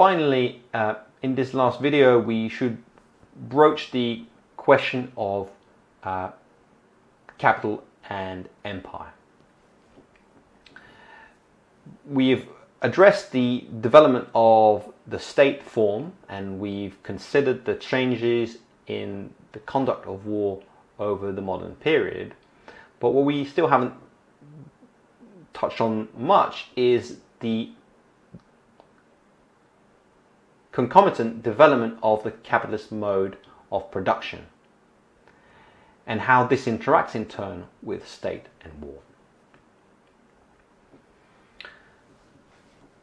finally, in this last video, we should broach the question of capital and empire. We've addressed the development of the state form, and we've considered the changes in the conduct of war over the modern period. But what we still haven't touched on much is the concomitant development of the capitalist mode of production and how this interacts in turn with state and war.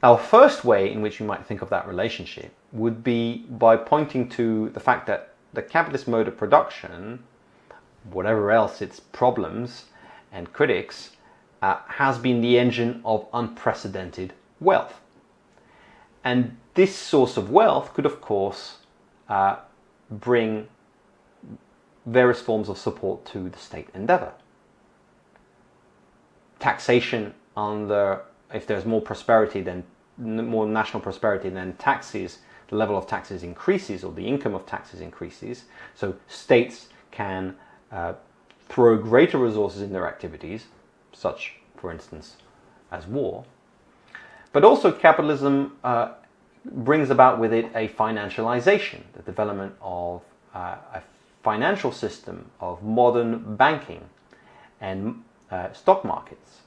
Our first way in which we might think of that relationship would be by pointing to the fact that the capitalist mode of production, whatever else its problems and critics, has been the engine of unprecedented wealth. And this source of wealth could, of course, bring various forms of support to the state endeavor. Taxation if there's more prosperity, then more national prosperity, then taxes, the level of taxes increases, or the income of taxes increases. So states can throw greater resources in their activities, such, for instance, as war. But also capitalism brings about with it a financialization, the development of a financial system of modern banking and stock markets.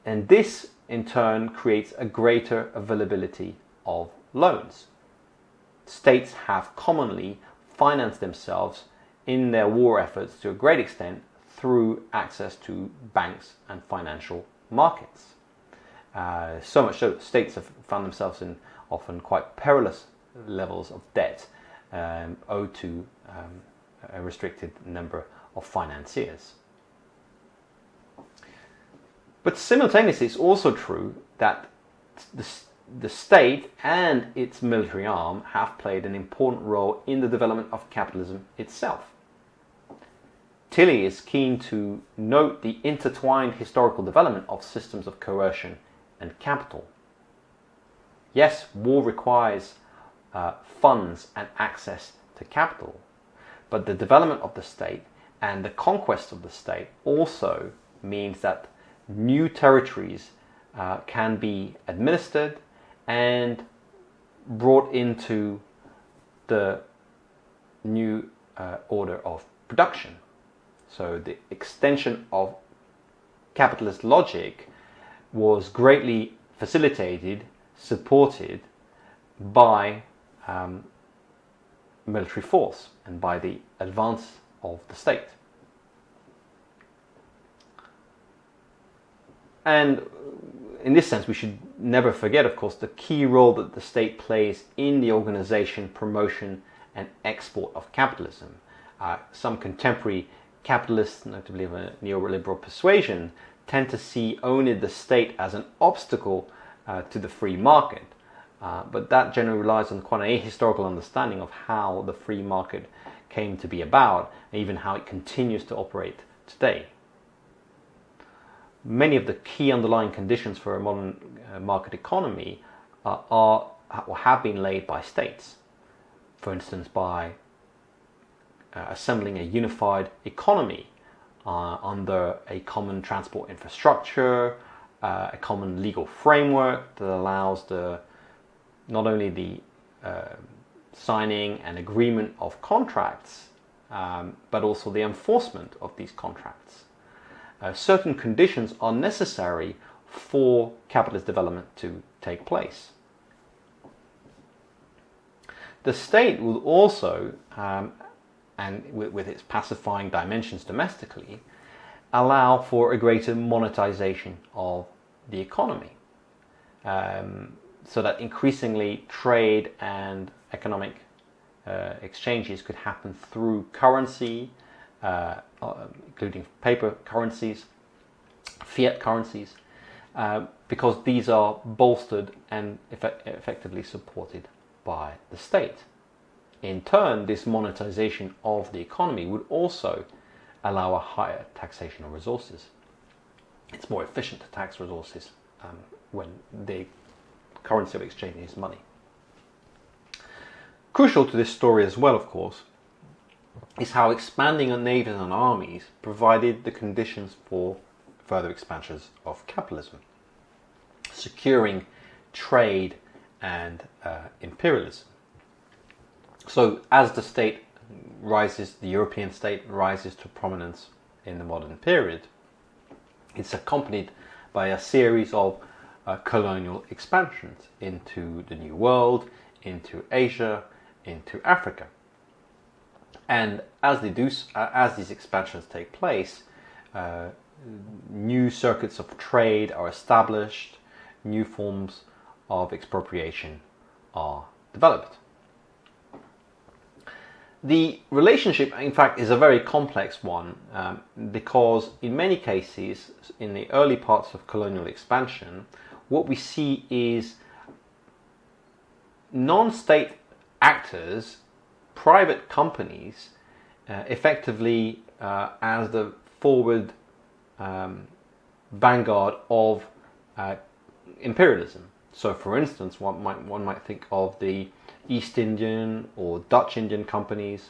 And this, in turn, creates a greater availability of loans. States have commonly financed themselves in their war efforts to a great extent through access to banks and financial markets. So much so that states have found themselves in often quite perilous levels of debt owed to a restricted number of financiers. But simultaneously, it's also true that the state and its military arm have played an important role in the development of capitalism itself. Tilly is keen to note the intertwined historical development of systems of coercion and capital. Yes, war requires funds and access to capital, but the development of the state and the conquest of the state also means that new territories can be administered and brought into the new order of production. So the extension of capitalist logic was greatly facilitated, supported by military force and by the advance of the state. And in this sense, we should never forget, of course, the key role that the state plays in the organization, promotion, and export of capitalism. Some contemporary capitalists, notably of a neoliberal persuasion, tend to see only the state as an obstacle to the free market. But that generally relies on quite an ahistorical understanding of how the free market came to be about, and even how it continues to operate today. Many of the key underlying conditions for a modern market economy are or have been laid by states. For instance, by assembling a unified economy under a common transport infrastructure, a common legal framework that allows not only the signing and agreement of contracts, but also the enforcement of these contracts. Certain conditions are necessary for capitalist development to take place. The state will also, and with its pacifying dimensions domestically, allow for a greater monetization of the economy, so that increasingly trade and economic exchanges could happen through currency, including paper currencies, fiat currencies, because these are bolstered and effectively supported by the state. In turn, this monetization of the economy would also allow a higher taxation of resources. It's more efficient to tax resources when the currency of exchange is money. Crucial to this story as well, of course, is how expanding our navies and armies provided the conditions for further expansions of capitalism, securing trade and imperialism. So as the state rises, the European state rises to prominence in the modern period, it's accompanied by a series of colonial expansions into the New World, into Asia, into Africa. And as these expansions take place, new circuits of trade are established, new forms of expropriation are developed. The relationship, in fact, is a very complex one because in many cases, in the early parts of colonial expansion, what we see is non-state actors, private companies, effectively as the forward vanguard of imperialism. So, for instance, one might think of the East Indian or Dutch Indian companies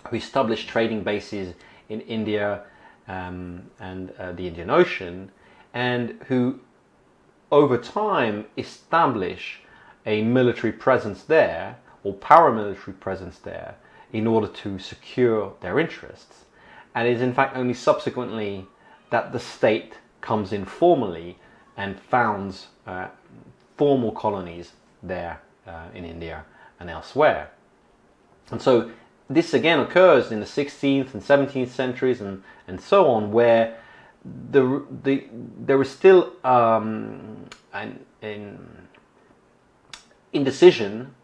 who established trading bases in India and the Indian Ocean, and who over time establish a military presence there or paramilitary presence there in order to secure their interests. And it is in fact only subsequently that the state comes in formally and founds formal colonies there in India and elsewhere. And so this again occurs in the 16th and 17th centuries and so on, where there is still an indecision,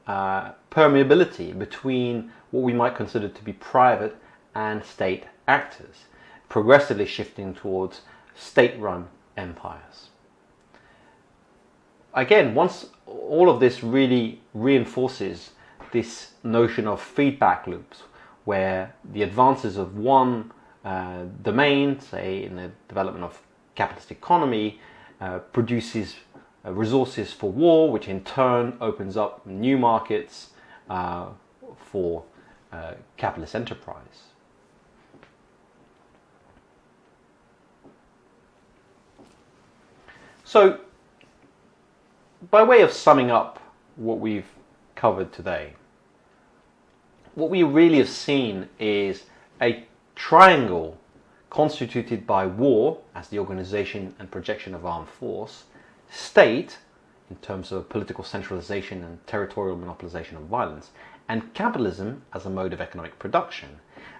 permeability between what we might consider to be private and state actors, progressively shifting towards state-run empires. Again, once all of this really reinforces this notion of feedback loops, where the advances of one domain, say in the development of capitalist economy, produces resources for war, which in turn opens up new markets for capitalist enterprise. So, by way of summing up what we've covered today, what we really have seen is a triangle constituted by war as the organization and projection of armed force, state in terms of political centralization and territorial monopolization of violence, and capitalism as a mode of economic production.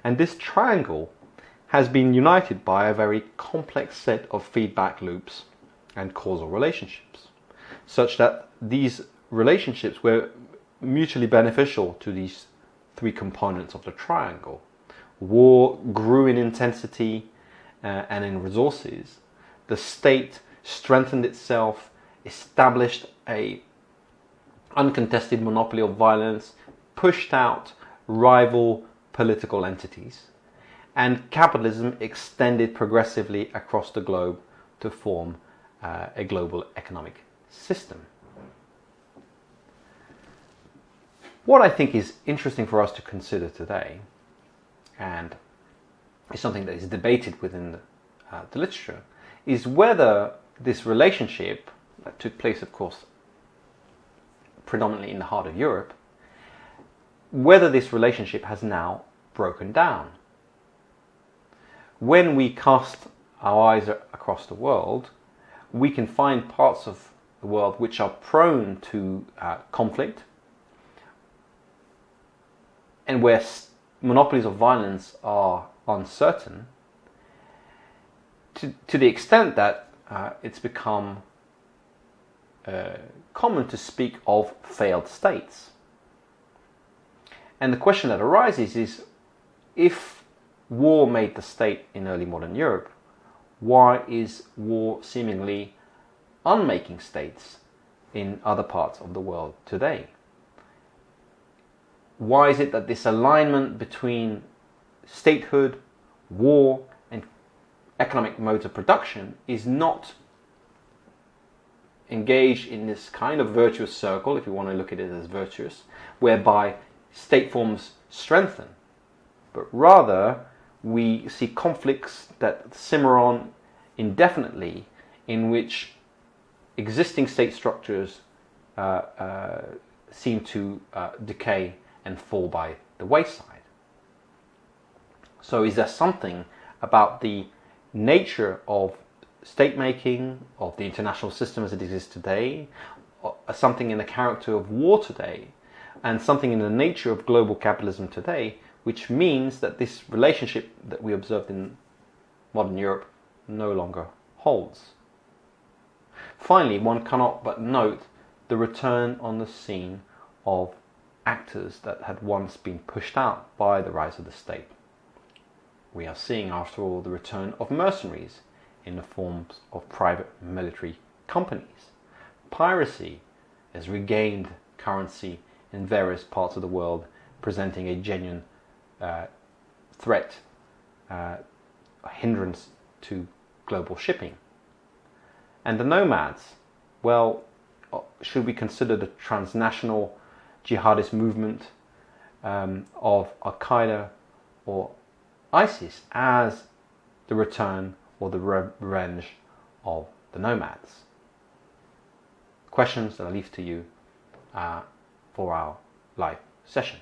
And this triangle has been united by a very complex set of feedback loops and causal relationships, such that these relationships were mutually beneficial to these three components of the triangle. War grew in intensity and in resources. The state strengthened itself, established a uncontested monopoly of violence, pushed out rival political entities, and capitalism extended progressively across the globe to form a global economic system. What I think is interesting for us to consider today, and is something that is debated within the literature, is whether this relationship that took place, of course, predominantly in the heart of Europe, whether this relationship has now broken down. When we cast our eyes across the world, we can find parts of the world which are prone to conflict, and where monopolies of violence are uncertain, to the extent that it's become common to speak of failed states. And the question that arises is, if war made the state in early modern Europe, why is war seemingly unmaking states in other parts of the world today? Why is it that this alignment between statehood, war, and economic modes of production is not engaged in this kind of virtuous circle, if you want to look at it as virtuous, whereby state forms strengthen, but rather we see conflicts that simmer on indefinitely, in which existing state structures seem to decay and fall by the wayside. So is there something about the nature of state making, of the international system as it exists today, something in the character of war today, and something in the nature of global capitalism today, which means that this relationship that we observed in modern Europe no longer holds? Finally, one cannot but note the return on the scene of actors that had once been pushed out by the rise of the state. We are seeing, after all, the return of mercenaries in the forms of private military companies. Piracy has regained currency in various parts of the world, presenting a genuine threat, a hindrance to global shipping. And the nomads, well, should we consider the transnational jihadist movement of Al-Qaeda or ISIS as the return or the revenge of the nomads? Questions that I leave to you for our live session.